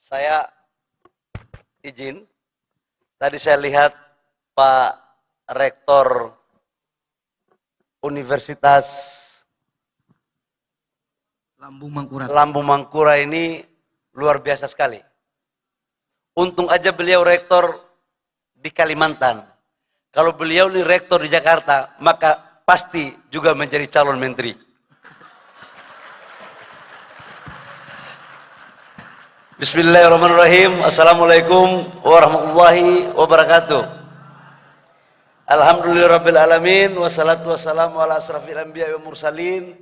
Saya izin, tadi saya lihat Pak Rektor Universitas Lambung Mangkurat ini luar biasa sekali. Untung aja beliau rektor di Kalimantan. Kalau beliau ini rektor di Jakarta, maka pasti juga menjadi calon menteri. Bismillahirrahmanirrahim. Assalamualaikum warahmatullahi wabarakatuh. Alhamdulillahirabbil alamin wassalatu wassalamu ala asrafil anbiya'i wal mursalin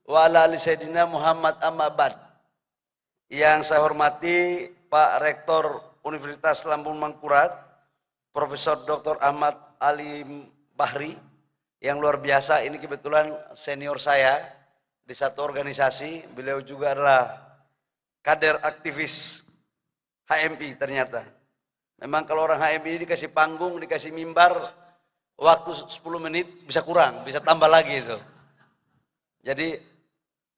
wa ala ali sayyidina Muhammad amma ba'd. Yang saya hormati Pak Rektor Universitas Lambung Mangkurat, Profesor Dr. Ahmad Ali Bahri, yang luar biasa. Ini kebetulan senior saya di satu organisasi. Beliau juga adalah kader aktivis HMI ternyata. Memang kalau orang HMI ini dikasih panggung, dikasih mimbar, waktu 10 menit bisa kurang, bisa tambah lagi itu. Jadi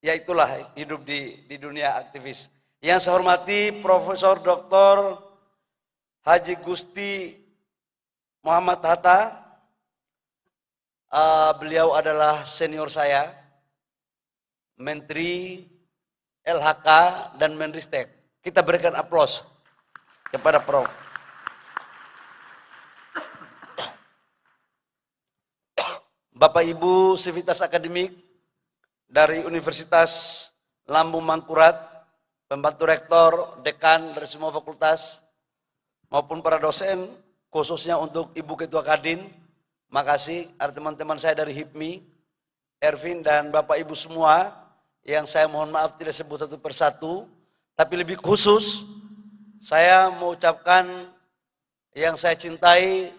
ya itulah hidup di dunia aktivis. Yang saya hormati Profesor Dr. Haji Gusti Muhammad Hatta. Beliau adalah senior saya, Menteri LHK dan Menristek. Kita berikan aplaus kepada Prof. Bapak Ibu sivitas akademik dari Universitas Lambung Mangkurat, pembantu rektor, dekan dari semua fakultas, maupun para dosen, khususnya untuk Ibu Ketua Kadin, makasih. Ada teman-teman saya dari HIPMI, Ervin, dan Bapak Ibu semua, yang saya mohon maaf tidak sebut satu persatu, tapi lebih khusus saya mau ucapkan yang saya cintai,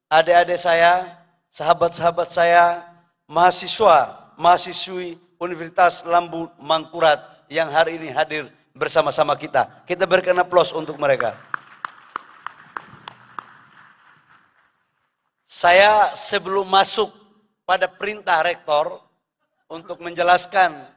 adik-adik saya, sahabat-sahabat saya, mahasiswa, mahasiswi Universitas Lambung Mangkurat yang hari ini hadir bersama-sama kita. Kita berikan aplaus untuk mereka. Saya sebelum masuk pada perintah rektor untuk menjelaskan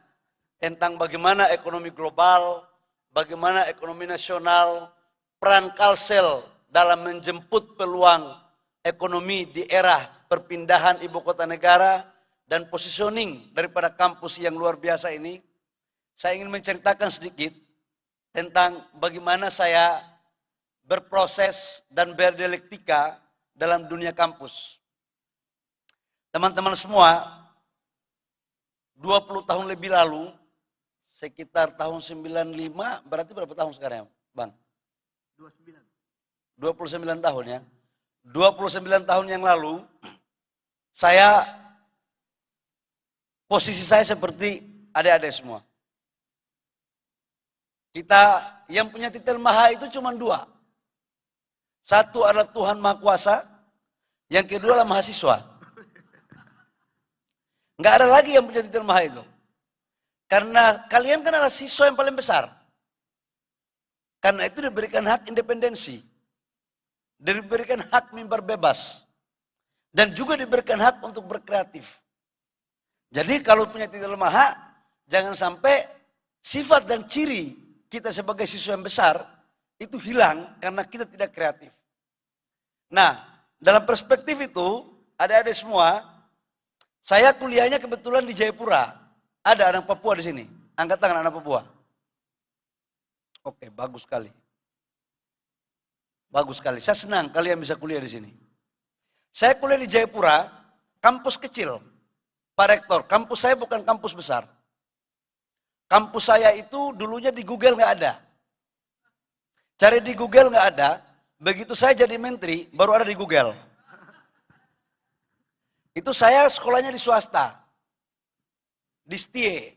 tentang bagaimana ekonomi global, bagaimana ekonomi nasional, peran Kalsel dalam menjemput peluang ekonomi di era perpindahan ibu kota negara, dan positioning daripada kampus yang luar biasa ini, saya ingin menceritakan sedikit tentang bagaimana saya berproses dan berdialektika dalam dunia kampus. Teman-teman semua, 20 tahun lebih lalu, sekitar tahun 95, berarti berapa tahun sekarang, Bang? 29 tahun ya. 29 tahun yang lalu, posisi saya seperti adik-adik semua. Kita yang punya titel maha itu cuma dua. Satu adalah Tuhan Maha Kuasa, yang kedua adalah mahasiswa. Nggak ada lagi yang punya titel maha itu. Karena kalian kan adalah siswa yang paling besar. Karena itu diberikan hak independensi. Diberikan hak mimbar bebas. Dan juga diberikan hak untuk berkreatif. Jadi kalau punya titel maha, jangan sampai sifat dan ciri kita sebagai siswa yang besar itu hilang karena kita tidak kreatif. Nah, dalam perspektif itu, adik-adik semua, saya kuliahnya kebetulan di Jayapura. Ada anak Papua di sini. Angkat tangan anak Papua. Oke, bagus sekali. Bagus sekali. Saya senang kalian bisa kuliah di sini. Saya kuliah di Jayapura, kampus kecil. Pak Rektor, kampus saya bukan kampus besar. Kampus saya itu dulunya di Google nggak ada. Cari di Google nggak ada. Begitu saya jadi menteri, baru ada di Google. Itu saya sekolahnya di swasta. Di STIE.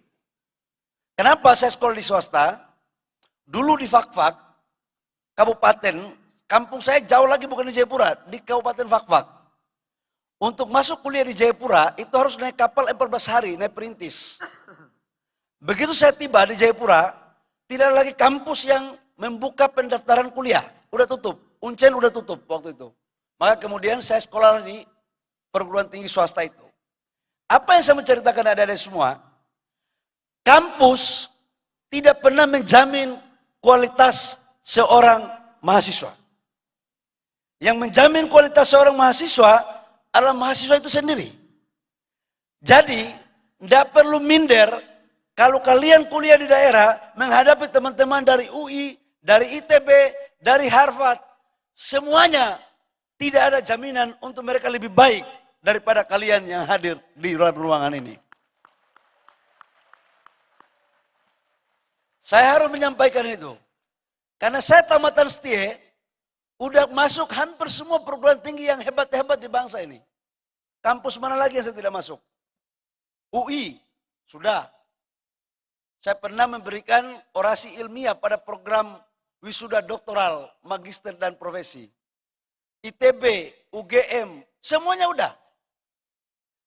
Kenapa saya sekolah di swasta? Dulu di Fakfak, kabupaten, kampung saya jauh lagi bukan di Jayapura, di Kabupaten Fakfak. Untuk masuk kuliah di Jayapura, itu harus naik kapal 14 hari, naik perintis. Begitu saya tiba di Jayapura, tidak ada lagi kampus yang membuka pendaftaran kuliah. Udah tutup, Uncen udah tutup waktu itu. Maka kemudian saya sekolah di perguruan tinggi swasta itu. Apa yang saya menceritakan adik-adik semua, kampus tidak pernah menjamin kualitas seorang mahasiswa. Yang menjamin kualitas seorang mahasiswa adalah mahasiswa itu sendiri. Jadi, tidak perlu minder kalau kalian kuliah di daerah menghadapi teman-teman dari UI, dari ITB, dari Harvard. Semuanya tidak ada jaminan untuk mereka lebih baik daripada kalian yang hadir di ruangan ini. Saya harus menyampaikan itu. Karena saya tamatan STIE, udah masuk hampir semua perguruan tinggi yang hebat-hebat di bangsa ini. Kampus mana lagi yang saya tidak masuk? UI, sudah. Saya pernah memberikan orasi ilmiah pada program wisuda doktoral, magister dan profesi. ITB, UGM, semuanya udah.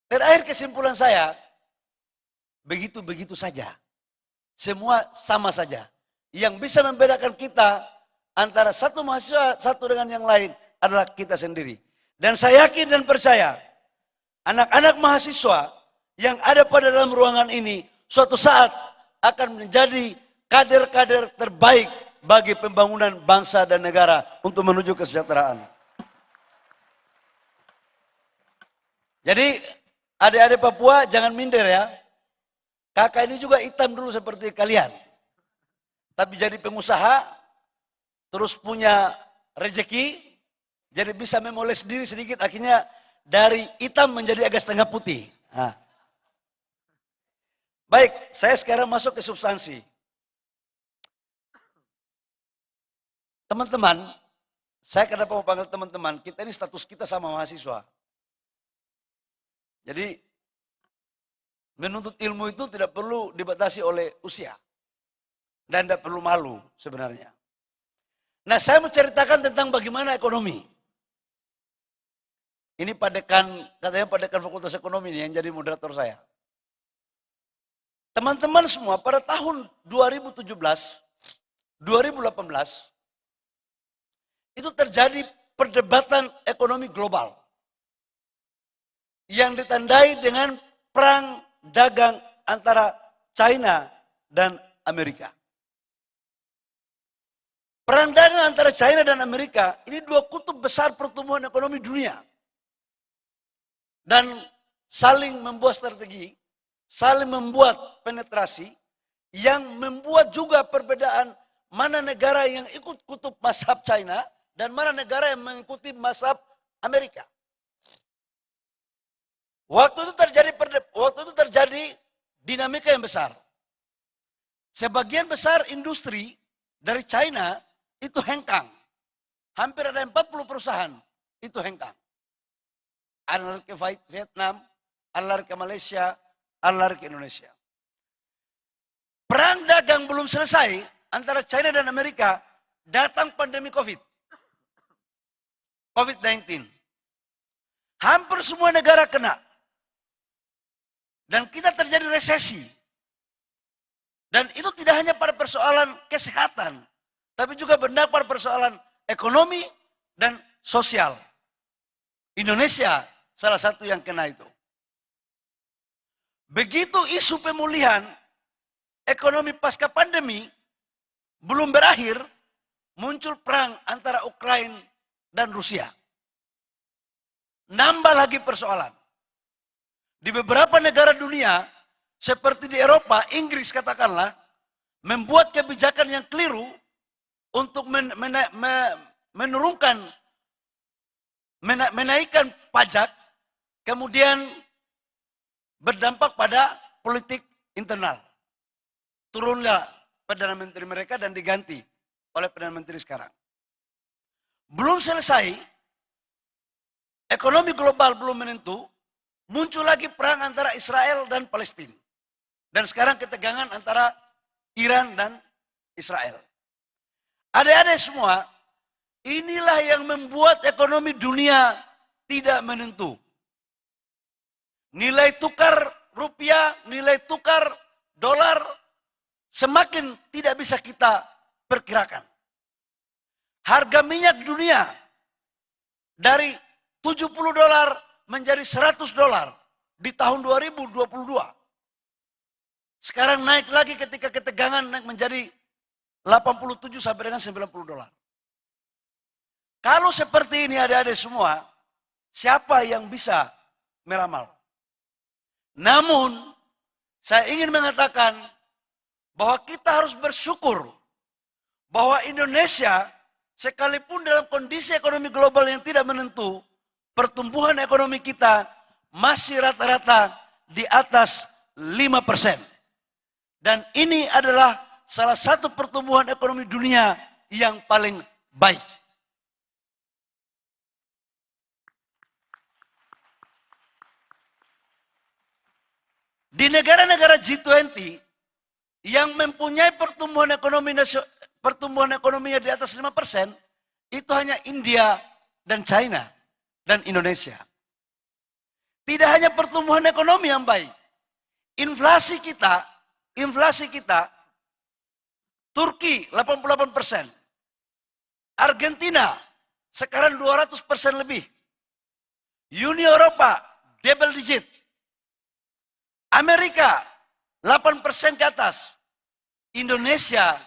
Terakhir kesimpulan saya, begitu-begitu saja. Semua sama saja. Yang bisa membedakan kita antara satu mahasiswa satu dengan yang lain adalah kita sendiri. Dan saya yakin dan percaya, anak-anak mahasiswa yang ada pada dalam ruangan ini suatu saat akan menjadi kader-kader terbaik bagi pembangunan bangsa dan negara untuk menuju kesejahteraan. Jadi adik-adik Papua jangan minder ya. Kakak ini juga hitam dulu seperti kalian. Tapi jadi pengusaha, terus punya rezeki, jadi bisa memoles diri sedikit, akhirnya dari hitam menjadi agak setengah putih. Nah. Baik, saya sekarang masuk ke substansi. Teman-teman, saya kenapa mau panggil teman-teman, kita ini status kita sama mahasiswa. Jadi, menuntut ilmu itu tidak perlu dibatasi oleh usia. Dan tidak perlu malu sebenarnya. Nah, saya menceritakan tentang bagaimana ekonomi. Ini Pak Dekan, katanya Pak Dekan Fakultas Ekonomi ini yang jadi moderator saya. Teman-teman semua pada tahun 2017, 2018, itu terjadi perdebatan ekonomi global. Yang ditandai dengan perang dagang antara China dan Amerika. Perang dagang antara China dan Amerika ini dua kutub besar pertumbuhan ekonomi dunia. Dan saling membuat strategi, saling membuat penetrasi yang membuat juga perbedaan mana negara yang ikut kutub mazhab China dan mana negara yang mengikuti mazhab Amerika. Waktu itu terjadi dinamika yang besar. Sebagian besar industri dari China itu hengkang. Hampir ada 40 perusahaan itu hengkang. Ada lari ke Vietnam, ada lari ke Malaysia, ada lari ke Indonesia. Perang dagang belum selesai antara China dan Amerika, datang pandemi COVID-19. Hampir semua negara kena. Dan kita terjadi resesi. Dan itu tidak hanya pada persoalan kesehatan, tapi juga benar pada persoalan ekonomi dan sosial. Indonesia salah satu yang kena itu. Begitu isu pemulihan ekonomi pasca pandemi belum berakhir, muncul perang antara Ukraina dan Rusia. Nambah lagi persoalan. Di beberapa negara dunia, seperti di Eropa, Inggris katakanlah, membuat kebijakan yang keliru untuk menaikkan pajak, kemudian berdampak pada politik internal. Turunlah Perdana Menteri mereka dan diganti oleh Perdana Menteri sekarang. Belum selesai, ekonomi global belum menentu, muncul lagi perang antara Israel dan Palestina. Dan sekarang ketegangan antara Iran dan Israel. Adik-adik semua, inilah yang membuat ekonomi dunia tidak menentu. Nilai tukar rupiah, nilai tukar dolar semakin tidak bisa kita perkirakan. Harga minyak dunia dari $70 menjadi $100 di tahun 2022. Sekarang naik lagi ketika ketegangan naik menjadi 87 sampai dengan 90 dolar. Kalau seperti ini adik-adik semua, siapa yang bisa meramal? Namun, saya ingin mengatakan bahwa kita harus bersyukur bahwa Indonesia sekalipun dalam kondisi ekonomi global yang tidak menentu, pertumbuhan ekonomi kita masih rata-rata di atas 5%. Dan ini adalah salah satu pertumbuhan ekonomi dunia yang paling baik. Di negara-negara G20 yang mempunyai pertumbuhan ekonominya di atas 5%, itu hanya India dan China dan Indonesia. Tidak hanya pertumbuhan ekonomi yang baik, inflasi kita, Turki 88%, Argentina sekarang 200% lebih, Uni Eropa double digit, Amerika 8% ke atas, Indonesia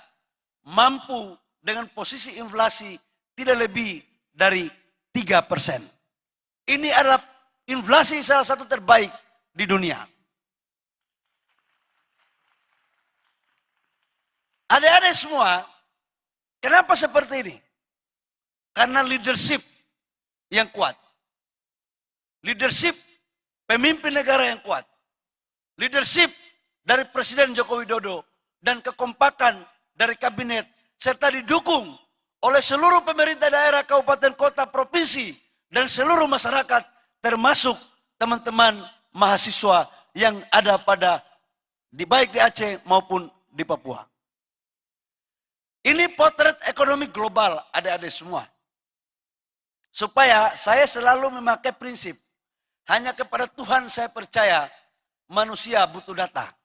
mampu dengan posisi inflasi tidak lebih dari 3%. Ini adalah inflasi salah satu terbaik di dunia. Adik-adik semua, kenapa seperti ini? Karena leadership yang kuat. Leadership pemimpin negara yang kuat. Leadership dari Presiden Joko Widodo dan kekompakan dari kabinet serta didukung oleh seluruh pemerintah daerah, kabupaten, kota, provinsi dan seluruh masyarakat termasuk teman-teman mahasiswa yang ada baik di Aceh maupun di Papua. Ini potret ekonomi global adik-adik semua. Supaya saya selalu memakai prinsip hanya kepada Tuhan saya percaya. Manusia butuh data.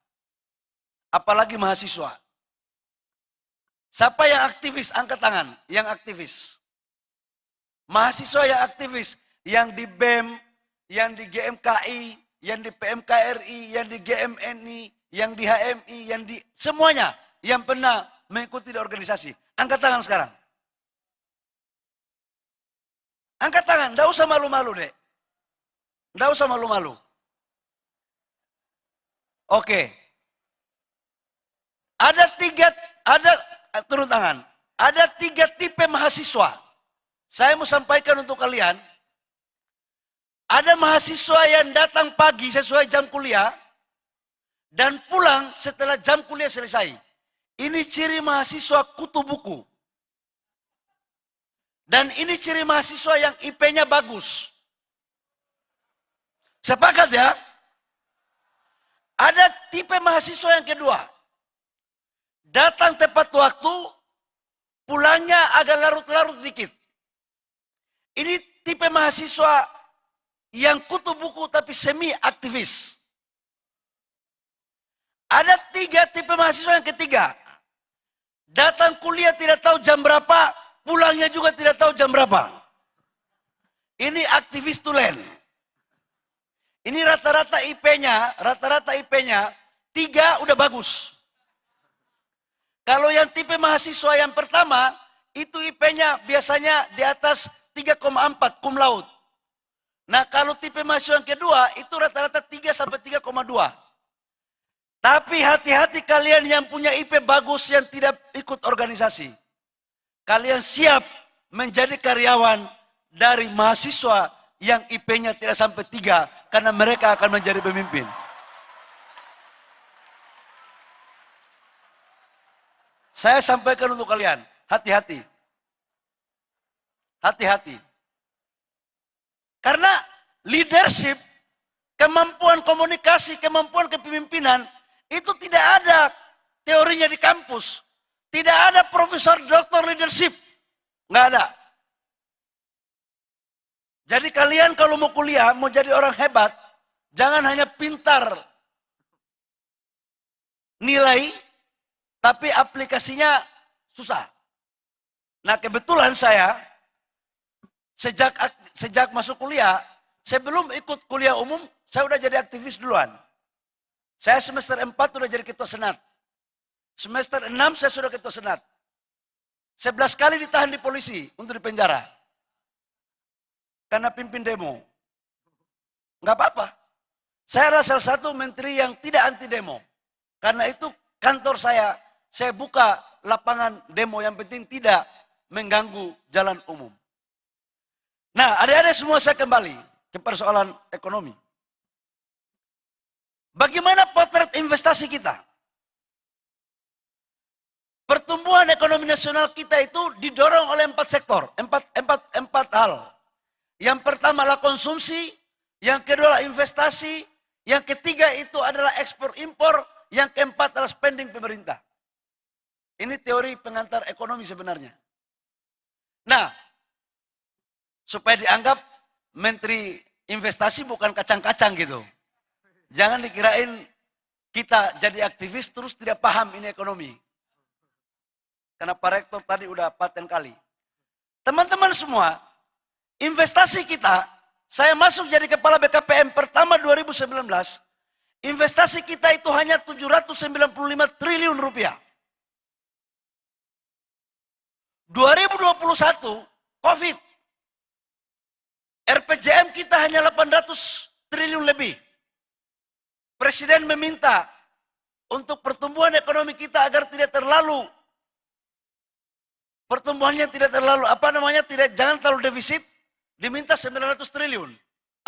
Apalagi mahasiswa. Siapa yang aktivis? Angkat tangan. Yang aktivis. Mahasiswa yang aktivis. Yang di BEM, yang di GMKI, yang di PMKRI, yang di GMNI, yang di HMI, yang di semuanya. Yang pernah mengikuti di organisasi. Angkat tangan sekarang. Angkat tangan. Tidak usah malu-malu deh. Tidak usah malu-malu. Oke. Turun tangan. Ada 3 tipe mahasiswa. Saya mau sampaikan untuk kalian. Ada mahasiswa yang datang pagi sesuai jam kuliah. Dan pulang setelah jam kuliah selesai. Ini ciri mahasiswa kutu buku. Dan ini ciri mahasiswa yang IP-nya bagus. Sepakat ya? Ada tipe mahasiswa yang kedua. Datang tepat waktu, pulangnya agak larut-larut dikit. Ini tipe mahasiswa yang kutu buku tapi semi aktivis. Ada 3 tipe mahasiswa yang ketiga. Datang kuliah tidak tahu jam berapa, pulangnya juga tidak tahu jam berapa. Ini aktivis tulen. Ini rata-rata IP-nya 3 udah bagus. Kalau yang tipe mahasiswa yang pertama, itu IP-nya biasanya di atas 3,4 cum laude. Nah kalau tipe mahasiswa yang kedua, itu rata-rata 3 sampai 3,2. Tapi hati-hati kalian yang punya IP bagus yang tidak ikut organisasi. Kalian siap menjadi karyawan dari mahasiswa yang IP-nya tidak sampai 3, karena mereka akan menjadi pemimpin. Saya sampaikan untuk kalian, hati-hati. Hati-hati. Karena leadership, kemampuan komunikasi, kemampuan kepemimpinan, itu tidak ada teorinya di kampus. Tidak ada profesor doktor leadership. Nggak ada. Jadi kalian kalau mau kuliah, mau jadi orang hebat, jangan hanya pintar nilai, tapi aplikasinya susah. Nah kebetulan saya, sejak masuk kuliah, sebelum ikut kuliah umum, saya udah jadi aktivis duluan. Saya semester 4 udah jadi ketua senat. Semester 6 saya sudah ketua senat. 11 kali ditahan di polisi untuk dipenjara. Karena pimpin demo. Enggak apa-apa. Saya adalah salah satu menteri yang tidak anti demo. Karena itu kantor saya buka lapangan demo yang penting tidak mengganggu jalan umum. Nah, adik-adik semua saya kembali ke persoalan ekonomi. Bagaimana potret investasi kita? Pertumbuhan ekonomi nasional kita itu didorong oleh 4 sektor, 4 hal. Yang pertama adalah konsumsi, yang kedua adalah investasi, yang ketiga itu adalah ekspor impor, yang keempat adalah spending pemerintah. Ini teori pengantar ekonomi sebenarnya. Nah, supaya dianggap menteri investasi bukan kacang-kacang gitu. Jangan dikirain kita jadi aktivis terus tidak paham ini ekonomi. Karena Pak Rektor tadi udah paten kali. Teman-teman semua, investasi kita, saya masuk jadi kepala BKPM pertama 2019, investasi kita itu hanya 795 triliun rupiah. 2021, COVID. RPJM kita hanya 800 triliun lebih. Presiden meminta untuk pertumbuhan ekonomi kita agar tidak terlalu pertumbuhannya tidak terlalu jangan terlalu defisit, diminta 900 triliun.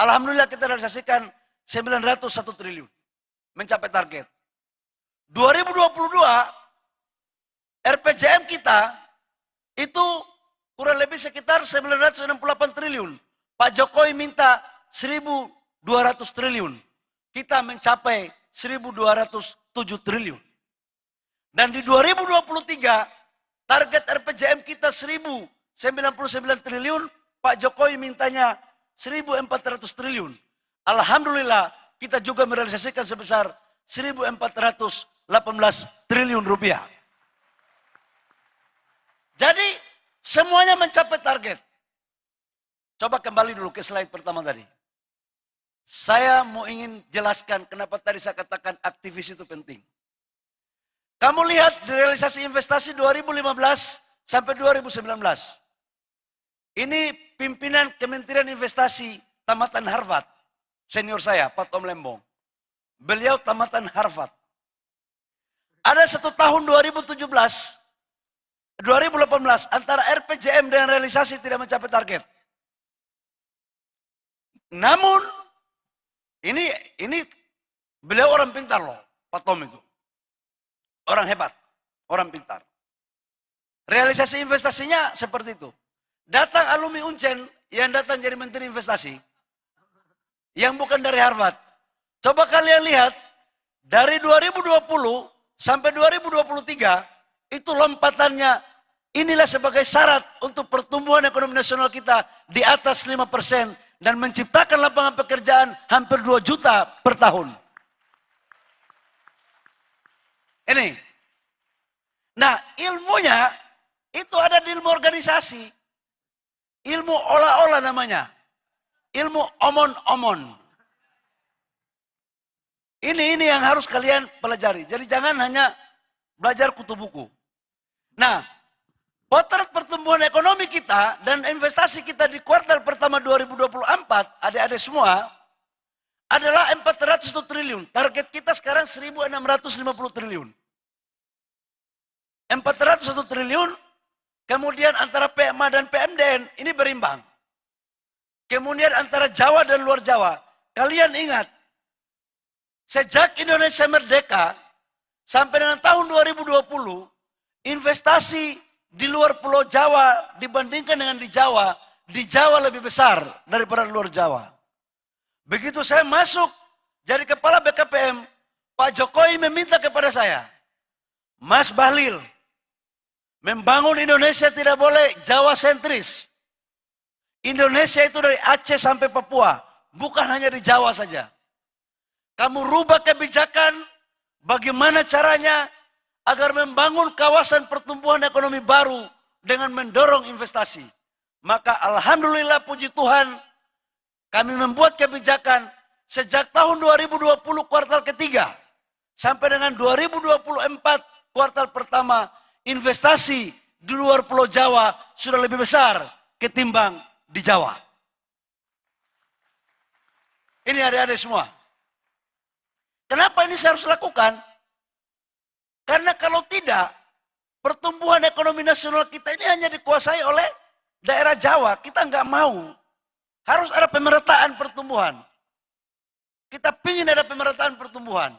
Alhamdulillah kita realisasikan 901 triliun. Mencapai target. 2022 RPJM kita itu kurang lebih sekitar 968 triliun. Pak Jokowi minta 1.200 triliun. Kita mencapai 1.207 triliun. Dan di 2023 target RPJM kita 1.099 triliun, Pak Jokowi mintanya 1.400 triliun. Alhamdulillah kita juga merealisasikan sebesar 1.418 triliun rupiah. Jadi semuanya mencapai target. Coba kembali dulu ke slide pertama tadi. Saya mau ingin jelaskan kenapa tadi saya katakan aktivis itu penting. Kamu lihat di realisasi investasi 2015 sampai 2019. Ini pimpinan Kementerian Investasi tamatan Harvard. Senior saya, Pak Tom Lembong. Beliau tamatan Harvard. Ada satu tahun 2018 antara RPJM dan realisasi tidak mencapai target. Namun ini beliau orang pintar loh, Pak Tom itu. Orang hebat, orang pintar. Realisasi investasinya seperti itu. Datang alumni Uncen yang datang jadi menteri investasi, yang bukan dari Harvard. Coba kalian lihat, dari 2020 sampai 2023, itu lompatannya inilah sebagai syarat untuk pertumbuhan ekonomi nasional kita di atas 5% dan menciptakan lapangan pekerjaan hampir 2 juta per tahun. Ini. Nah, ilmunya itu ada di ilmu organisasi. Ilmu olah-olah namanya. Ilmu omon-omon. Ini yang harus kalian pelajari. Jadi jangan hanya belajar kutu buku. Nah, potret pertumbuhan ekonomi kita dan investasi kita di kuartal pertama 2024, adik-adik semua, adalah 400 triliun. Target kita sekarang 1.650 triliun. 401 triliun, kemudian antara PMA dan PMDN ini berimbang. Kemudian antara Jawa dan luar Jawa. Kalian ingat, sejak Indonesia merdeka sampai dengan tahun 2020, investasi di luar Pulau Jawa dibandingkan dengan di Jawa lebih besar daripada luar Jawa. Begitu saya masuk jadi kepala BKPM, Pak Jokowi meminta kepada saya, Mas Bahlil, membangun Indonesia tidak boleh Jawa sentris. Indonesia itu dari Aceh sampai Papua, bukan hanya di Jawa saja. Kamu rubah kebijakan, bagaimana caranya agar membangun kawasan pertumbuhan ekonomi baru dengan mendorong investasi. Maka alhamdulillah puji Tuhan, kami membuat kebijakan sejak tahun 2020 kuartal ketiga sampai dengan 2024 kuartal pertama, investasi di luar Pulau Jawa sudah lebih besar ketimbang di Jawa. Ini adik-adik semua. Kenapa ini saya harus lakukan? Karena kalau tidak, pertumbuhan ekonomi nasional kita ini hanya dikuasai oleh daerah Jawa. Kita nggak mau. Harus ada pemerataan pertumbuhan. Kita ingin ada pemerataan pertumbuhan.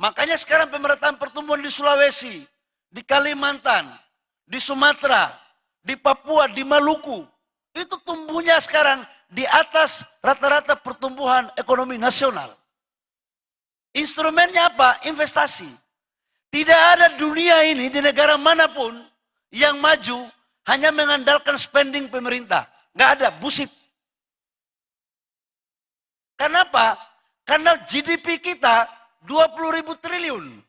Makanya sekarang pemerataan pertumbuhan di Sulawesi, di Kalimantan, di Sumatera, di Papua, di Maluku. Itu tumbuhnya sekarang di atas rata-rata pertumbuhan ekonomi nasional. Instrumennya apa? Investasi. Tidak ada dunia ini di negara manapun yang maju hanya mengandalkan spending pemerintah. Nggak ada, bullshit. Kenapa? Karena GDP kita 20.000 triliun.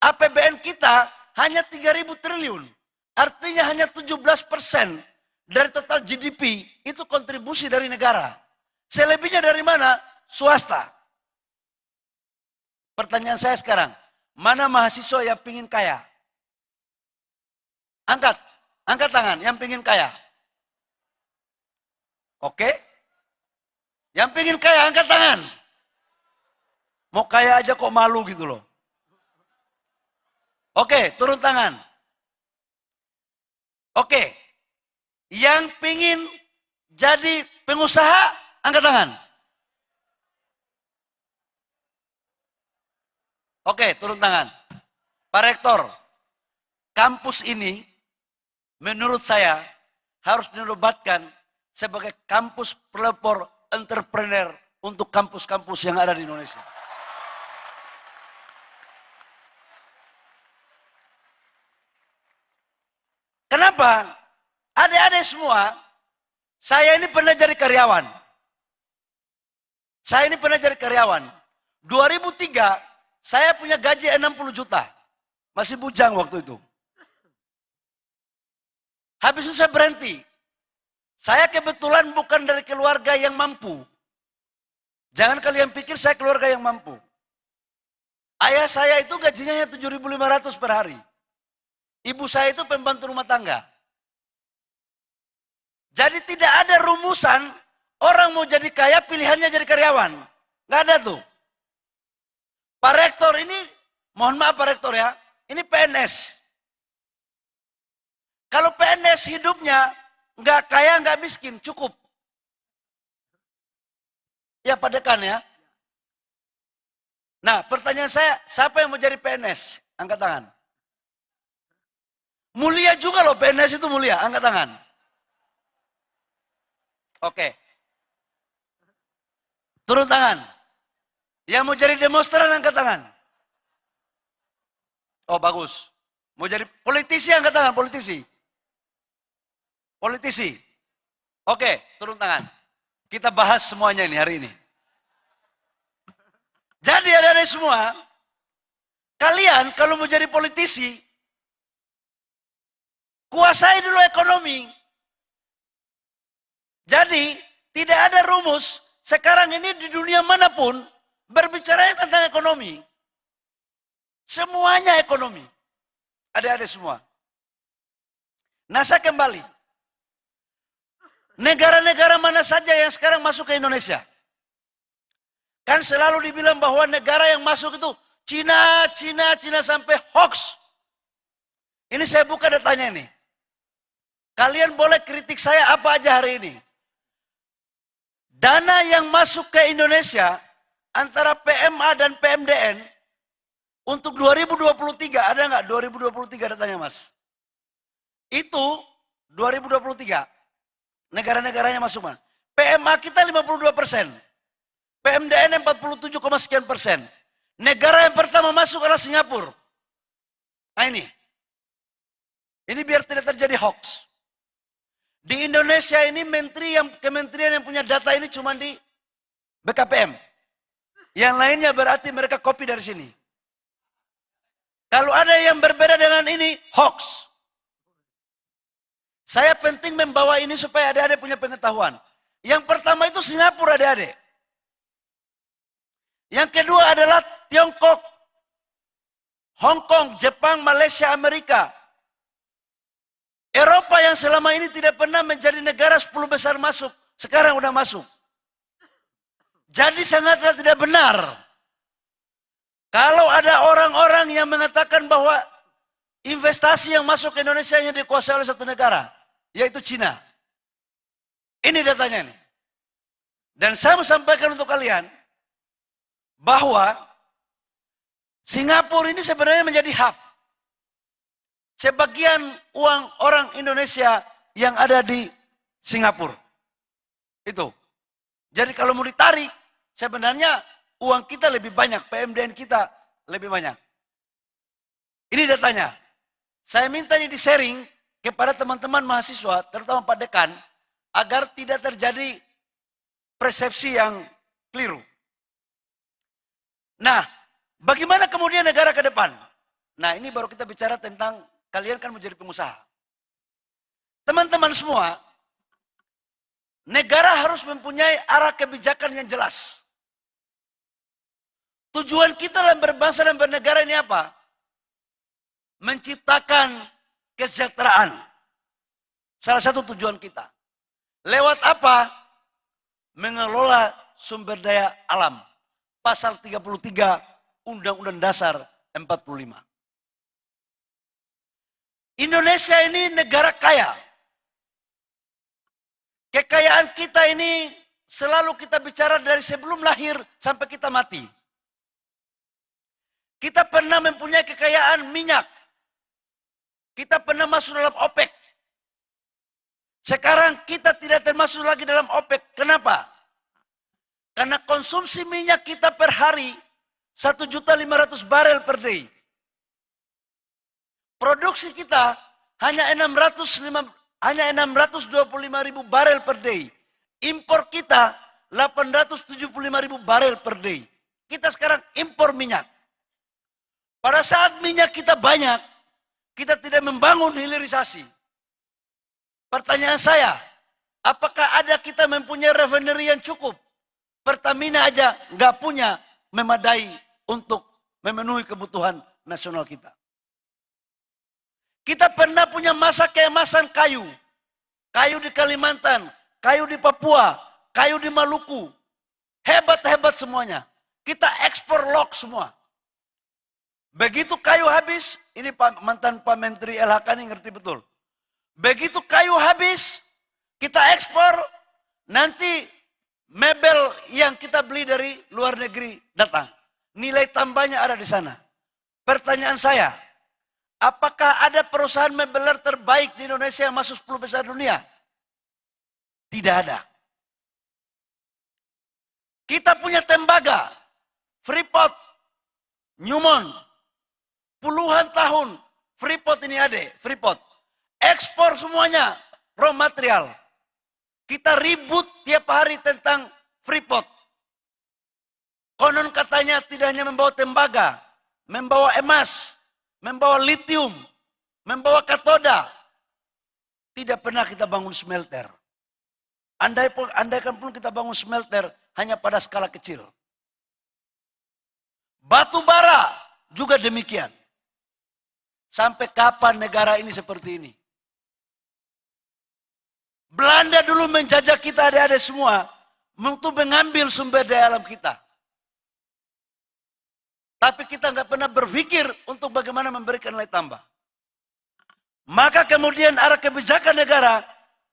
APBN kita hanya 3.000 triliun. Artinya hanya 17% dari total GDP itu kontribusi dari negara. Selebihnya dari mana? Swasta. Pertanyaan saya sekarang, mana mahasiswa yang pingin kaya? Angkat tangan yang pingin kaya. Oke? Yang pingin kaya, angkat tangan. Mau kaya aja kok malu gitu loh. Oke, turun tangan. Oke, yang pingin jadi pengusaha, angkat tangan. Oke, turun tangan. Pak Rektor, kampus ini menurut saya harus dinobatkan sebagai kampus pelopor entrepreneur untuk kampus-kampus yang ada di Indonesia. Kenapa? Adik-adik semua, saya ini pernah jadi karyawan. 2003, saya punya gaji 60 juta. Masih bujang waktu itu. Habis itu saya berhenti. Saya kebetulan bukan dari keluarga yang mampu. Jangan kalian pikir saya keluarga yang mampu. Ayah saya itu gajinya 7.500 per hari. Ibu saya itu pembantu rumah tangga. Jadi tidak ada rumusan orang mau jadi kaya pilihannya jadi karyawan. Nggak ada tuh. Pak Rektor ini, mohon maaf Pak Rektor ya, ini PNS. Kalau PNS hidupnya nggak kaya, nggak miskin, cukup. Ya Pak Dekan ya. Nah pertanyaan saya, siapa yang mau jadi PNS? Angkat tangan. Mulia juga loh, PNS itu mulia, angkat tangan. Oke. Turun tangan. Yang mau jadi demonstran angkat tangan. Oh bagus. Mau jadi politisi angkat tangan, politisi. Politisi. Oke, turun tangan. Kita bahas semuanya ini hari ini. Jadi adik-adik semua, kalian kalau mau jadi politisi, kuasai dulu ekonomi. Jadi tidak ada rumus sekarang ini di dunia manapun berbicara tentang ekonomi. Semuanya ekonomi. Adik-adik semua. Nah saya kembali. Negara-negara mana saja yang sekarang masuk ke Indonesia? Kan selalu dibilang bahwa negara yang masuk itu Cina sampai hoax. Ini saya buka datanya ini. Kalian boleh kritik saya apa aja hari ini. Dana yang masuk ke Indonesia antara PMA dan PMDN untuk 2023, ada nggak 2023 datanya Mas? Itu 2023, negara-negaranya masuk Mas. PMA kita 52%, PMDN 47, sekian persen. Negara yang pertama masuk adalah Singapura. Nah ini biar tidak terjadi hoax. Di Indonesia ini kementerian yang punya data ini cuma di BKPM. Yang lainnya berarti mereka copy dari sini. Kalau ada yang berbeda dengan ini, hoax. Saya penting membawa ini supaya adik-adik punya pengetahuan. Yang pertama itu Singapura adik-adik. Yang kedua adalah Tiongkok, Hong Kong, Jepang, Malaysia, Amerika. Eropa yang selama ini tidak pernah menjadi negara 10 besar masuk, sekarang udah masuk. Jadi sangatlah tidak benar kalau ada orang-orang yang mengatakan bahwa investasi yang masuk ke Indonesia hanya dikuasai oleh satu negara, yaitu Cina. Ini datanya nih. Dan saya mau sampaikan untuk kalian bahwa Singapura ini sebenarnya menjadi hub. Sebagian uang orang Indonesia yang ada di Singapura. Itu. Jadi kalau mau ditarik, sebenarnya uang kita lebih banyak, PMDN kita lebih banyak. Ini datanya. Saya minta ini di-sharing kepada teman-teman mahasiswa, terutama Pak Dekan, agar tidak terjadi persepsi yang keliru. Nah, bagaimana kemudian negara ke depan? Nah, ini baru kita bicara tentang kalian kan menjadi pengusaha. Teman-teman semua, negara harus mempunyai arah kebijakan yang jelas. Tujuan kita dalam berbangsa dan bernegara ini apa? Menciptakan kesejahteraan. Salah satu tujuan kita. Lewat apa? Mengelola sumber daya alam. Pasal 33 Undang-Undang Dasar 45. Indonesia ini negara kaya. Kekayaan kita ini selalu kita bicara dari sebelum lahir sampai kita mati. Kita pernah mempunyai kekayaan minyak. Kita pernah masuk dalam OPEC. Sekarang kita tidak termasuk lagi dalam OPEC. Kenapa? Karena konsumsi minyak kita per hari 1.500.000 barel per day. Produksi kita hanya 625.000 barel per day. Impor kita 875.000 barel per day. Kita sekarang impor minyak. Pada saat minyak kita banyak, kita tidak membangun hilirisasi. Pertanyaan saya, apakah ada kita mempunyai refinery yang cukup? Pertamina aja nggak punya memadai untuk memenuhi kebutuhan nasional kita. Kita pernah punya masa keemasan kayu. Kayu di Kalimantan, kayu di Papua, kayu di Maluku. Hebat-hebat semuanya. Kita ekspor log semua. Begitu kayu habis, ini mantan Pak Menteri LHK ini ngerti betul. Begitu kayu habis, kita ekspor, nanti mebel yang kita beli dari luar negeri datang. Nilai tambahnya ada di sana. Pertanyaan saya, apakah ada perusahaan mebeler terbaik di Indonesia yang masuk 10 besar dunia? Tidak ada. Kita punya tembaga, Freeport, Newmont, puluhan tahun Freeport ini ada, Freeport. Ekspor semuanya, raw material. Kita ribut tiap hari tentang Freeport. Konon katanya tidak hanya membawa tembaga, membawa emas, membawa litium, membawa katoda. Tidak pernah kita bangun smelter. Andaikan pun kita bangun smelter hanya pada skala kecil. Batu bara juga demikian. Sampai kapan negara ini seperti ini? Belanda dulu menjajah kita adik-adik semua untuk mengambil sumber daya alam kita. Tapi kita nggak pernah berpikir untuk bagaimana memberikan nilai tambah. Maka kemudian arah kebijakan negara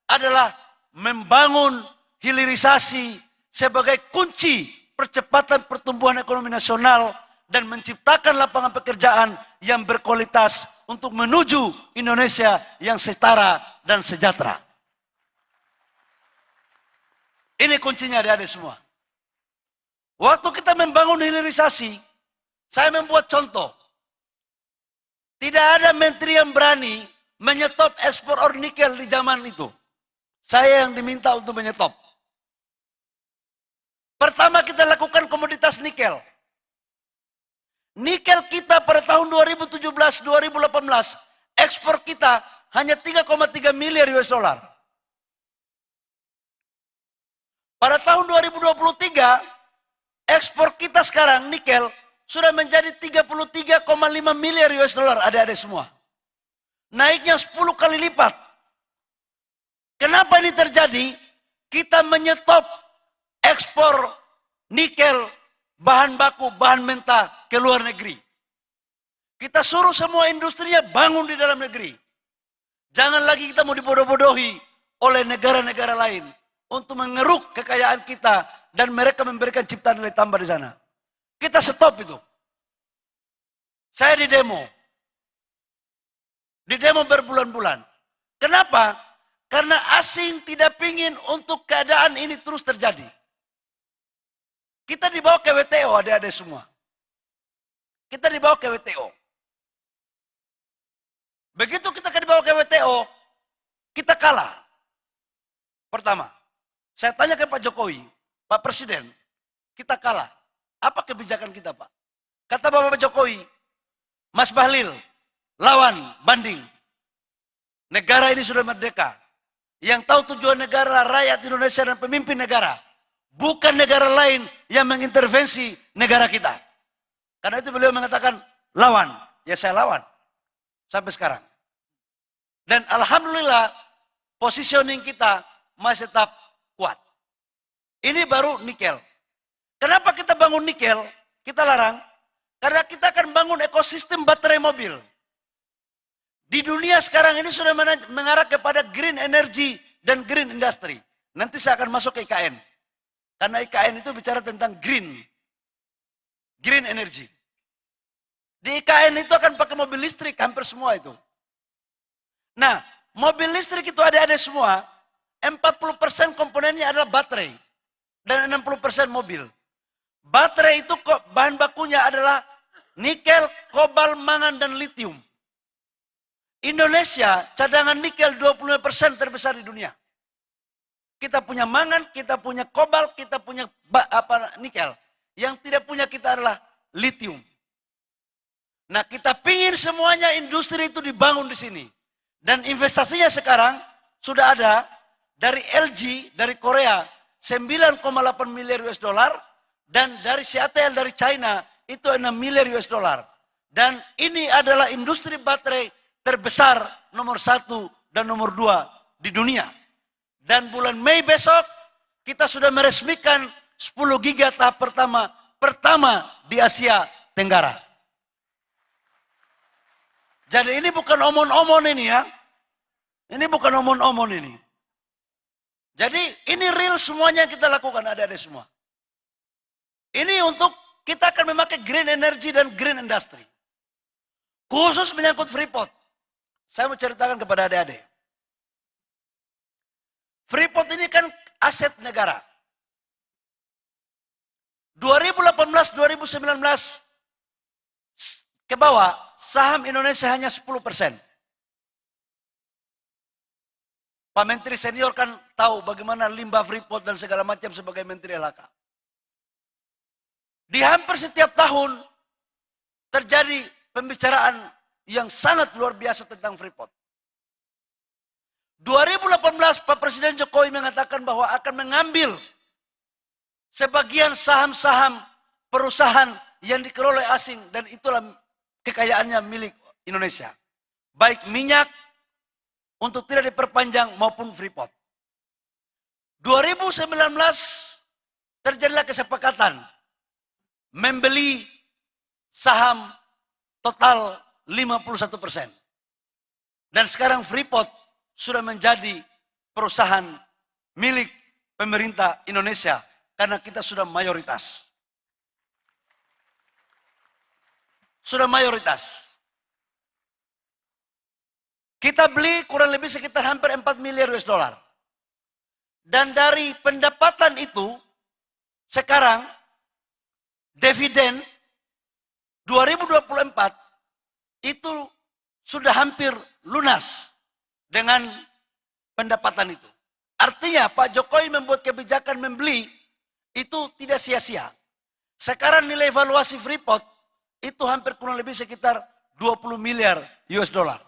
adalah membangun hilirisasi sebagai kunci percepatan pertumbuhan ekonomi nasional dan menciptakan lapangan pekerjaan yang berkualitas untuk menuju Indonesia yang setara dan sejahtera. Ini kuncinya adik-adik semua. Waktu kita membangun hilirisasi, saya membuat contoh. Tidak ada menteri yang berani menyetop ekspor ore nikel di zaman itu. Saya yang diminta untuk menyetop. Pertama kita lakukan komoditas nikel. Nikel kita pada tahun 2017-2018, ekspor kita hanya 3,3 miliar US dollar. Pada tahun 2023, ekspor kita sekarang nikel sudah menjadi 33,5 miliar US dollar, adik-adik semua. Naiknya 10 kali lipat. Kenapa ini terjadi? Kita menyetop ekspor nikel, bahan baku, bahan mentah ke luar negeri. Kita suruh semua industrinya bangun di dalam negeri. Jangan lagi kita mau dibodoh-bodohi oleh negara-negara lain untuk mengeruk kekayaan kita dan mereka memberikan ciptaan nilai tambah di sana. Kita stop itu. Saya di demo berbulan-bulan. Kenapa? Karena asing tidak ingin untuk keadaan ini terus terjadi. Kita dibawa ke WTO, adik-adik semua. Kita dibawa ke WTO. Begitu kita dibawa ke WTO, kita kalah. Pertama, saya tanya ke Pak Jokowi, Pak Presiden, kita kalah. Apa kebijakan kita, Pak? Kata Bapak Jokowi, Mas Bahlil, lawan, banding. Negara ini sudah merdeka. Yang tahu tujuan negara, rakyat Indonesia dan pemimpin negara. Bukan negara lain yang mengintervensi negara kita. Karena itu beliau mengatakan, lawan. Ya saya lawan. Sampai sekarang. Dan alhamdulillah, positioning kita masih tetap kuat. Ini baru nikel. Kenapa kita bangun nikel? Kita larang. Karena kita akan bangun ekosistem baterai mobil. Di dunia sekarang ini sudah mengarah kepada green energy dan green industry. Nanti saya akan masuk ke IKN. Karena IKN itu bicara tentang green energy. Di IKN itu akan pakai mobil listrik, hampir semua itu. Nah, mobil listrik itu ada semua, 40% komponennya adalah baterai. Dan 60% mobil. Baterai itu bahan bakunya adalah nikel, kobalt, mangan, dan litium. Indonesia cadangan nikel 25% terbesar di dunia. Kita punya mangan, kita punya kobalt, kita punya nikel. Yang tidak punya kita adalah litium. Nah, kita pingin semuanya industri itu dibangun di sini. Dan investasinya sekarang sudah ada dari LG, dari Korea, 9,8 miliar US dollar. Dan dari CATL, dari China, itu 6 miliar US dollar. Dan ini adalah industri baterai terbesar nomor 1 dan nomor 2 di dunia. Dan bulan Mei besok, kita sudah meresmikan 10 giga tahap pertama di Asia Tenggara. Jadi ini bukan omon-omon ini ya. Ini bukan omon-omon ini. Jadi ini real semuanya yang kita lakukan, adik-adik semua. Ini untuk kita akan memakai green energy dan green industry. Khusus menyangkut Freeport. Saya mau ceritakan kepada adik-adik. Freeport ini kan aset negara. 2018-2019 ke bawah, saham Indonesia hanya 10%. Pak Menteri senior kan tahu bagaimana limbah Freeport dan segala macam sebagai Menteri LHK. Di hampir setiap tahun terjadi pembicaraan yang sangat luar biasa tentang Freeport. 2018 Pak Presiden Jokowi mengatakan bahwa akan mengambil sebagian saham-saham perusahaan yang dikelola asing dan itulah kekayaannya milik Indonesia. Baik minyak untuk tidak diperpanjang maupun Freeport. 2019 terjadilah kesepakatan membeli saham total 51%. Dan sekarang Freeport sudah menjadi perusahaan milik pemerintah Indonesia karena kita sudah mayoritas. Sudah mayoritas. Kita beli kurang lebih sekitar hampir 4 miliar US dollar. Dan dari pendapatan itu, sekarang dividen 2024 itu sudah hampir lunas dengan pendapatan itu. Artinya Pak Jokowi membuat kebijakan membeli itu tidak sia-sia. Sekarang nilai valuasi Freeport itu hampir kurang lebih sekitar 20 miliar US dollar.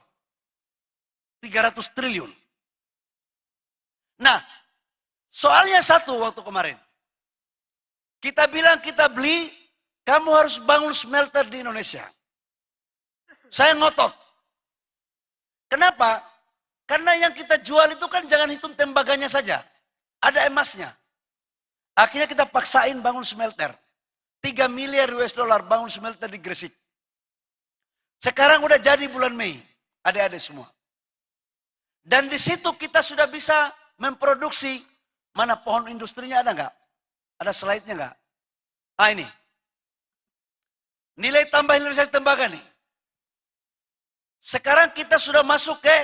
300 triliun. Nah, soalnya satu waktu kemarin. Kita bilang kita beli, kamu harus bangun smelter di Indonesia. Saya ngotot. Kenapa? Karena yang kita jual itu kan jangan hitung tembaganya saja. Ada emasnya. Akhirnya kita paksain bangun smelter. 3 miliar US dollar bangun smelter di Gresik. Sekarang udah jadi bulan Mei. Adik-adik semua. Dan di situ kita sudah bisa memproduksi. Mana pohon industrinya ada nggak? Ada slide-nya nggak? Ah ini. Nilai tambah hilirisasi tembaga nih. Sekarang kita sudah masuk ke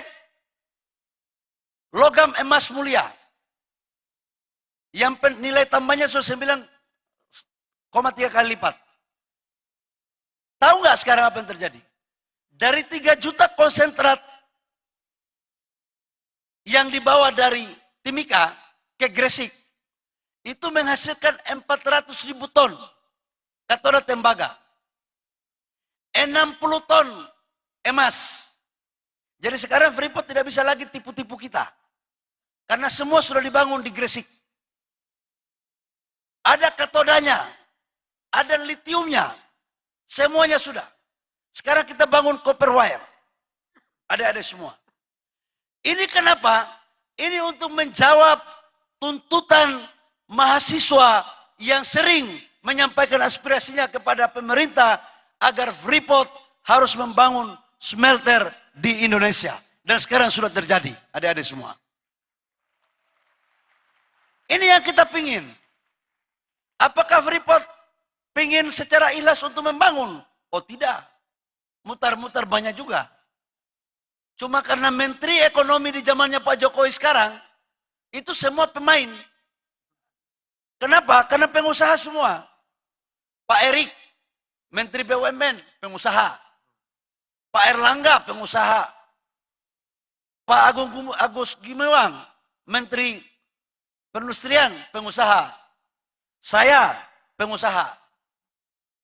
logam emas mulia. Yang nilai tambahnya sudah 9,3 kali lipat. Tahu nggak sekarang apa yang terjadi? Dari 3 juta konsentrat yang dibawa dari Timika ke Gresik, itu menghasilkan 400.000 ton katoda tembaga. 60 ton emas. Jadi sekarang Freeport tidak bisa lagi tipu-tipu kita. Karena semua sudah dibangun di Gresik. Ada katodanya, ada litiumnya, semuanya sudah. Sekarang kita bangun copper wire. Ada semua. Ini kenapa? Ini untuk menjawab tuntutan mahasiswa yang sering menyampaikan aspirasinya kepada pemerintah agar Freeport harus membangun smelter di Indonesia. Dan sekarang sudah terjadi, adik-adik semua. Ini yang kita pingin. Apakah Freeport pingin secara ikhlas untuk membangun? Oh tidak. Mutar-mutar banyak juga. Cuma karena Menteri Ekonomi di zamannya Pak Jokowi sekarang, itu semua pemain. Kenapa? Karena pengusaha semua. Pak Erik, Menteri BUMN, pengusaha. Pak Erlangga, pengusaha. Pak Agus Gumiwang, Menteri Perindustrian, pengusaha. Saya, pengusaha.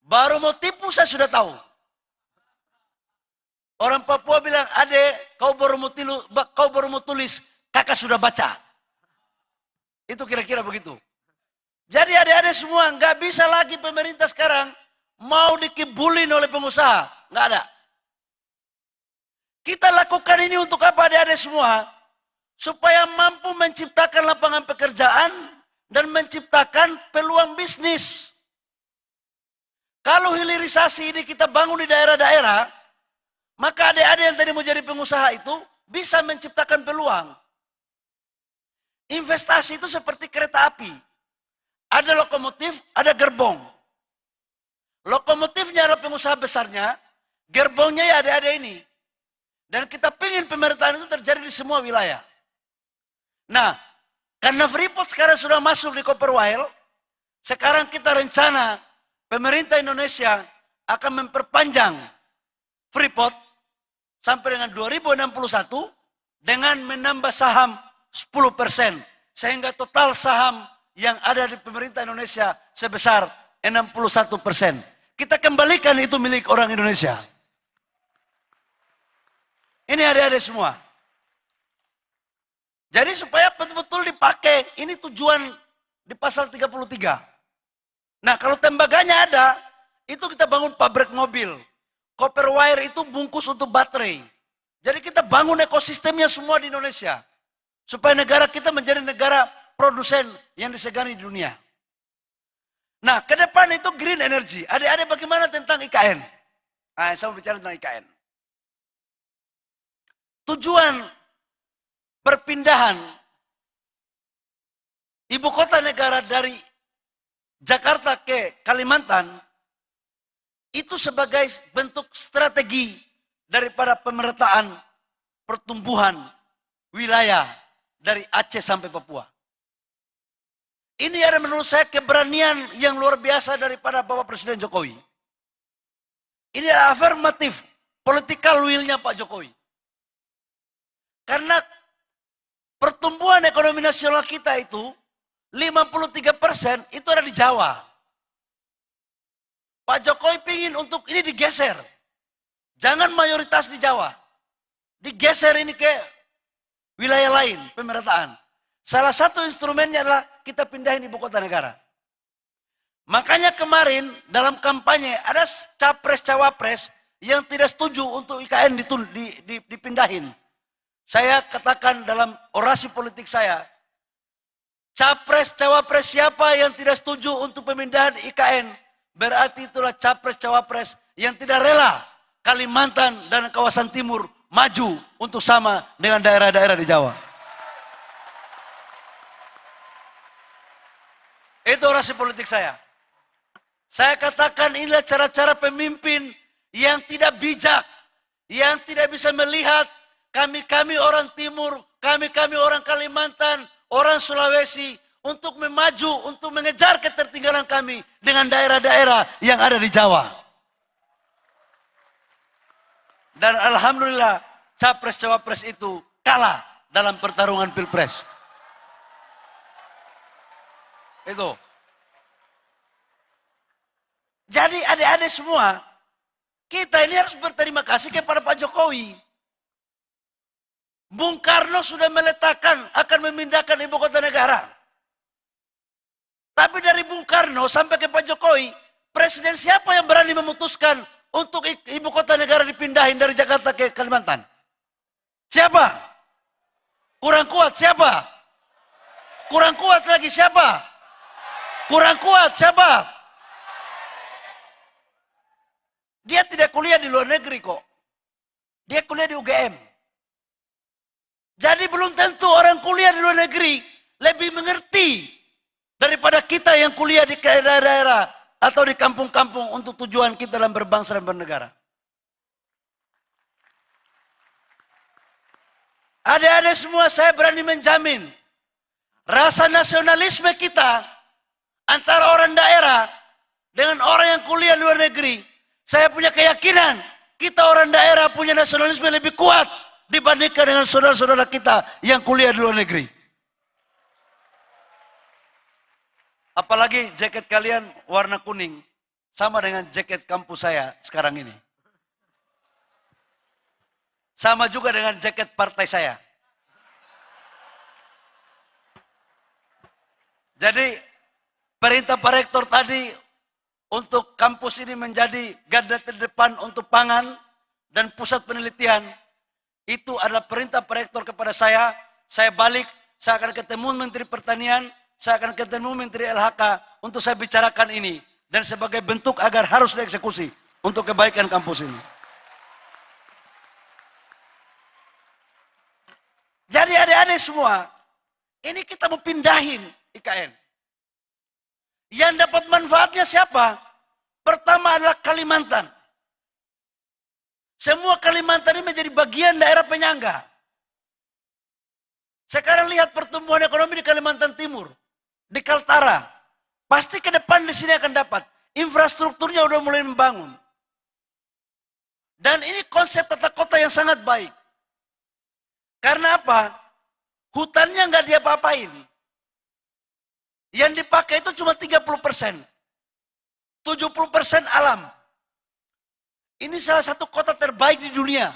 Baru mau tipu saya sudah tahu. Orang Papua bilang, adek, kau baru mau tulis, kakak sudah baca. Itu kira-kira begitu. Jadi adik-adik semua, nggak bisa lagi pemerintah sekarang mau dikibulin oleh pengusaha. Nggak ada. Kita lakukan ini untuk apa adik-adik semua? Supaya mampu menciptakan lapangan pekerjaan dan menciptakan peluang bisnis. Kalau hilirisasi ini kita bangun di daerah-daerah, maka adik-adik yang tadi mau jadi pengusaha itu bisa menciptakan peluang. Investasi itu seperti kereta api. Ada lokomotif, ada gerbong. Lokomotifnya adalah pengusaha besarnya, gerbongnya ya adik-adik ini. Dan kita ingin pemerataan itu terjadi di semua wilayah. Nah, karena Freeport sekarang sudah masuk di copper wire, sekarang kita rencana pemerintah Indonesia akan memperpanjang Freeport sampai dengan 2061 dengan menambah saham 10%. Sehingga total saham yang ada di pemerintah Indonesia sebesar 61%. Kita kembalikan itu milik orang Indonesia. Ini adik-adik semua. Jadi supaya betul-betul dipakai, ini tujuan di pasal 33. Nah kalau tembaganya ada, itu kita bangun pabrik mobil. Copper wire itu bungkus untuk baterai. Jadi kita bangun ekosistemnya semua di Indonesia. Supaya negara kita menjadi negara produsen yang disegani di dunia. Nah ke depan itu green energy. Adik-adik bagaimana tentang IKN? Nah, saya mau bicara tentang IKN. Tujuan perpindahan ibu kota negara dari Jakarta ke Kalimantan itu sebagai bentuk strategi daripada pemerataan pertumbuhan wilayah dari Aceh sampai Papua. Ini ada menurut saya keberanian yang luar biasa daripada Bapak Presiden Jokowi. Ini adalah afirmatif political will-nya Pak Jokowi. Karena pertumbuhan ekonomi nasional kita itu 53% itu ada di Jawa. Pak Jokowi ingin untuk ini digeser. Jangan mayoritas di Jawa. Digeser ini ke wilayah lain pemerataan. Salah satu instrumennya adalah kita pindahin ibu kota negara. Makanya kemarin dalam kampanye ada capres-cawapres yang tidak setuju untuk IKN dipindahin. Saya katakan dalam orasi politik saya, capres cawapres siapa yang tidak setuju untuk pemindahan IKN, berarti itulah capres cawapres yang tidak rela Kalimantan dan kawasan timur maju untuk sama dengan daerah-daerah di Jawa. Itu orasi politik saya. Saya katakan inilah cara-cara pemimpin yang tidak bijak, yang tidak bisa melihat kami orang timur, kami orang Kalimantan, orang Sulawesi, untuk memaju, untuk mengejar ketertinggalan kami dengan daerah-daerah yang ada di Jawa. Dan alhamdulillah capres-cawapres itu kalah dalam pertarungan pilpres. Itu. Jadi adik-adik semua, kita ini harus berterima kasih kepada Pak Jokowi. Bung Karno sudah meletakkan akan memindahkan ibu kota negara. Tapi dari Bung Karno sampai ke Pak Jokowi, presiden siapa yang berani memutuskan untuk ibu kota negara dipindahin dari Jakarta ke Kalimantan? Siapa? Kurang kuat siapa? Kurang kuat lagi siapa? Kurang kuat siapa? Dia tidak kuliah di luar negeri kok. Dia kuliah di UGM. Jadi belum tentu orang kuliah di luar negeri lebih mengerti daripada kita yang kuliah di daerah-daerah atau di kampung-kampung untuk tujuan kita dalam berbangsa dan bernegara. Adik-adik semua, saya berani menjamin rasa nasionalisme kita antara orang daerah dengan orang yang kuliah di luar negeri, saya punya keyakinan kita orang daerah punya nasionalisme lebih kuat dibandingkan dengan saudara-saudara kita yang kuliah di luar negeri. Apalagi jaket kalian warna kuning, sama dengan jaket kampus saya sekarang ini. Sama juga dengan jaket partai saya. Jadi perintah Pak Rektor tadi untuk kampus ini menjadi garda terdepan untuk pangan dan pusat penelitian, itu adalah perintah Pak Rektor kepada saya balik, saya akan ketemu Menteri Pertanian, saya akan ketemu Menteri LHK untuk saya bicarakan ini. Dan sebagai bentuk agar harus dieksekusi untuk kebaikan kampus ini. Jadi adik-adik semua, ini kita mau pindahin IKN. Yang dapat manfaatnya siapa? Pertama adalah Kalimantan. Semua Kalimantan ini menjadi bagian daerah penyangga. Sekarang lihat pertumbuhan ekonomi di Kalimantan Timur, di Kaltara. Pasti ke depan di sini akan dapat. Infrastrukturnya udah mulai membangun. Dan ini konsep tata kota yang sangat baik. Karena apa? Hutannya nggak diapa-apain. Yang dipakai itu cuma 30%. 70% alam. Ini salah satu kota terbaik di dunia.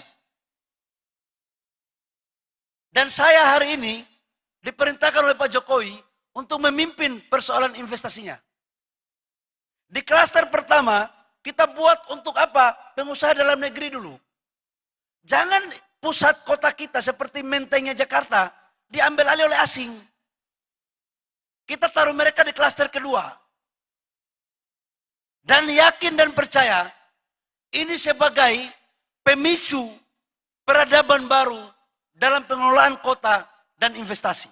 Dan saya hari ini diperintahkan oleh Pak Jokowi untuk memimpin persoalan investasinya. Di klaster pertama, kita buat untuk apa? Pengusaha dalam negeri dulu. Jangan pusat kota kita seperti Mentengnya Jakarta diambil alih oleh asing. Kita taruh mereka di klaster kedua. Dan yakin dan percaya, ini sebagai pemicu peradaban baru dalam pengelolaan kota dan investasi.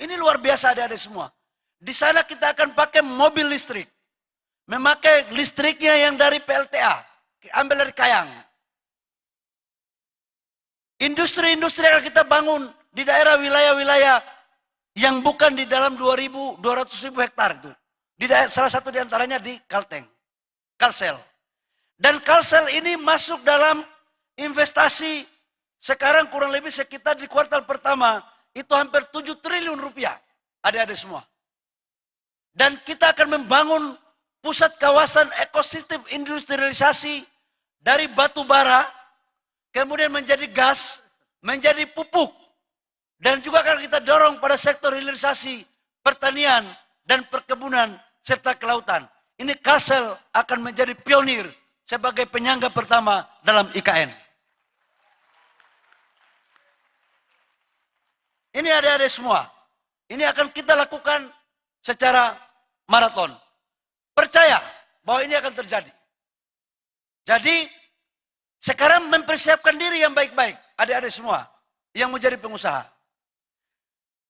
Ini luar biasa adik-adik semua. Di sana kita akan pakai mobil listrik. Memakai listriknya yang dari PLTA. Ambil dari Kayang. Industri-industri yang kita bangun di daerah wilayah-wilayah yang bukan di dalam 200.000 hektar itu. Salah satu di antaranya di Kalteng. Kalsel. Dan Kalsel ini masuk dalam investasi sekarang kurang lebih sekitar di kuartal pertama itu hampir 7 triliun rupiah. Adik-adik semua. Dan kita akan membangun pusat kawasan ekosistem industrialisasi dari batu bara, kemudian menjadi gas, menjadi pupuk. Dan juga akan kita dorong pada sektor hilirisasi, pertanian, dan perkebunan, serta kelautan. Ini Kalsel akan menjadi pionir sebagai penyangga pertama dalam IKN. Ini adik-adik semua. Ini akan kita lakukan secara maraton. Percaya bahwa ini akan terjadi. Jadi, sekarang mempersiapkan diri yang baik-baik. Adik-adik semua yang mau jadi pengusaha.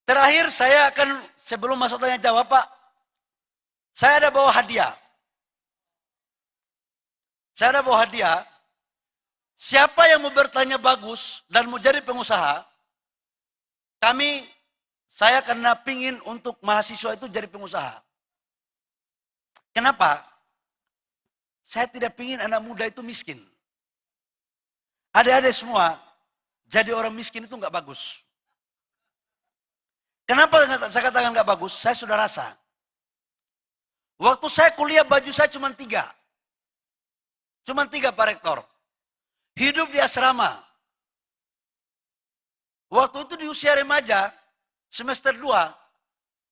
Terakhir saya akan, sebelum masuk tanya jawab Pak, saya ada bawa hadiah. Saya ada bawa hadiah. Siapa yang mau bertanya bagus dan mau jadi pengusaha, saya karena pingin untuk mahasiswa itu jadi pengusaha. Kenapa? Saya tidak pingin anak muda itu miskin. Adik-adik semua, jadi orang miskin itu nggak bagus. Kenapa saya katakan nggak bagus? Saya sudah rasa. Waktu saya kuliah baju saya cuma 3. Cuma 3 Pak Rektor. Hidup di asrama. Waktu itu di usia remaja, semester 2,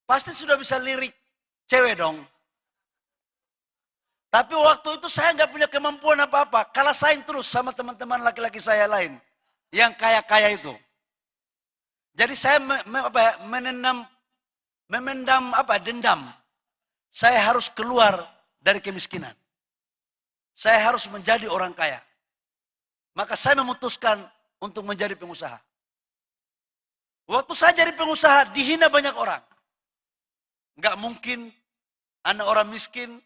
pasti sudah bisa lirik cewek dong. Tapi waktu itu saya nggak punya kemampuan apa-apa. Kalah saing terus sama teman-teman laki-laki saya lain. Yang kaya-kaya itu. Jadi saya dendam. Saya harus keluar dari kemiskinan. Saya harus menjadi orang kaya. Maka saya memutuskan untuk menjadi pengusaha. Waktu saya jadi pengusaha, dihina banyak orang. Nggak mungkin anak orang miskin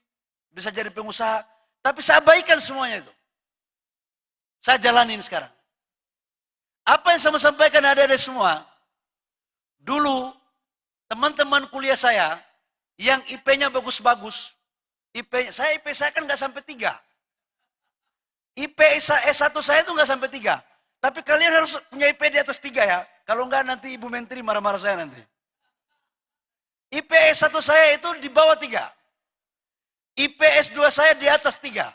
bisa jadi pengusaha. Tapi saya abaikan semuanya itu. Saya jalanin sekarang. Apa yang saya mau sampaikan adik-adik semua, dulu teman-teman kuliah saya yang IP-nya bagus-bagus, IP saya kan nggak sampai 3. IP S1 saya itu nggak sampai 3. Tapi kalian harus punya IP di atas 3 ya. Kalau enggak nanti Ibu Menteri marah-marah saya nanti. IP S1 saya itu di bawah 3. IP S2 saya di atas 3.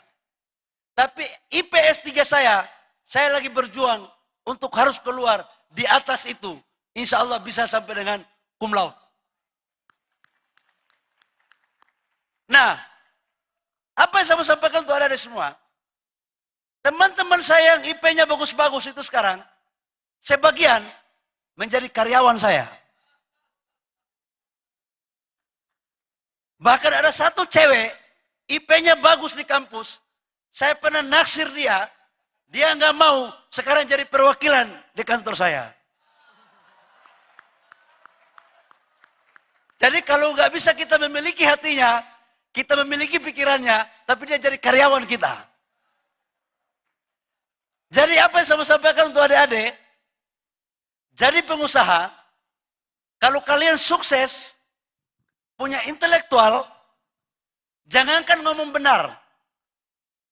Tapi IP S3 saya lagi berjuang untuk harus keluar di atas itu. Insya Allah bisa sampai dengan cum laude. Nah, apa yang saya mau sampaikan untuk adik-adik semua? Teman-teman saya yang IP-nya bagus-bagus itu sekarang, sebagian menjadi karyawan saya. Bahkan ada satu cewek, IP-nya bagus di kampus, saya pernah naksir dia nggak mau sekarang jadi perwakilan di kantor saya. Jadi kalau nggak bisa kita memiliki hatinya, kita memiliki pikirannya, tapi dia jadi karyawan kita. Jadi apa yang saya mau sampaikan untuk adik-adik, jadi pengusaha, kalau kalian sukses, punya intelektual, jangankan ngomong benar,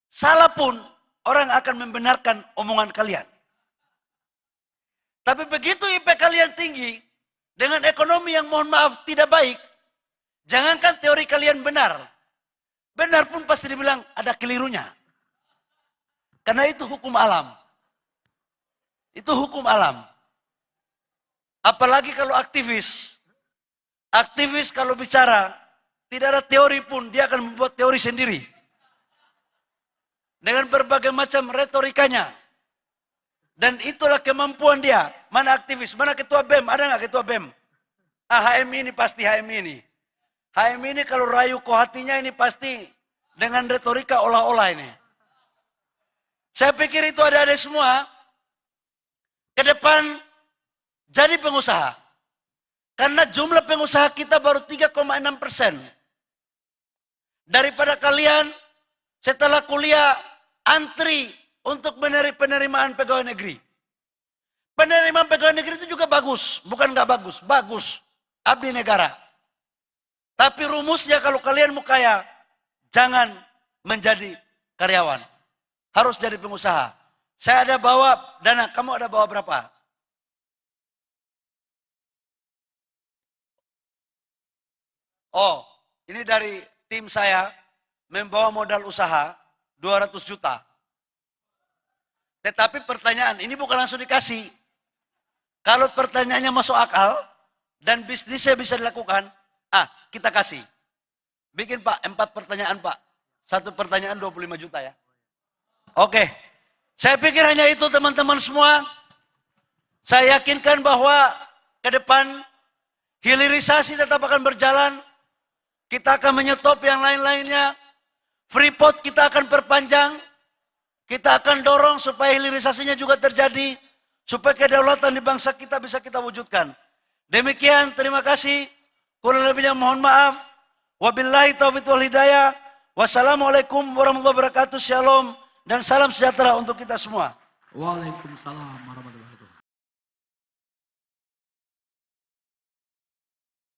salah pun orang akan membenarkan omongan kalian. Tapi begitu IP kalian tinggi, dengan ekonomi yang mohon maaf tidak baik, jangankan teori kalian benar, benar pun pasti dibilang ada kelirunya. Karena itu hukum alam. Itu hukum alam. Apalagi kalau aktivis. Aktivis kalau bicara, tidak ada teori pun, dia akan membuat teori sendiri. Dengan berbagai macam retorikanya. Dan itulah kemampuan dia. Mana aktivis, mana ketua BEM, ada nggak ketua BEM? HM ini pasti HM ini. HM ini kalau rayu kok hatinya ini pasti dengan retorika olah-olah ini. Saya pikir itu adik-adik semua, ke depan jadi pengusaha. Karena jumlah pengusaha kita baru 3,6%. Daripada kalian setelah kuliah antri untuk penerimaan pegawai negeri. Penerimaan pegawai negeri itu juga bagus, bukan nggak bagus, bagus. Abdi negara. Tapi rumusnya kalau kalian mau kaya, jangan menjadi karyawan. Harus jadi pengusaha. Saya ada bawa dana, kamu ada bawa berapa? Oh, ini dari tim saya membawa modal usaha 200 juta. Tetapi pertanyaan, ini bukan langsung dikasih. Kalau pertanyaannya masuk akal dan bisnisnya bisa dilakukan, kita kasih. Bikin Pak, 4 pertanyaan Pak. 1 pertanyaan 25 juta ya. Oke, saya pikir hanya itu teman-teman semua. Saya yakinkan bahwa ke depan, hilirisasi tetap akan berjalan. Kita akan menyetop yang lain-lainnya. Freeport kita akan perpanjang. Kita akan dorong supaya hilirisasinya juga terjadi. Supaya kedaulatan di bangsa kita bisa kita wujudkan. Demikian, terima kasih. Kurang lebihnya mohon maaf. Wabillahi taufiq wal hidayah. Wassalamualaikum warahmatullahi wabarakatuh. Shalom dan salam sejahtera untuk kita semua. Waalaikumsalam warahmatullahi wabarakatuh.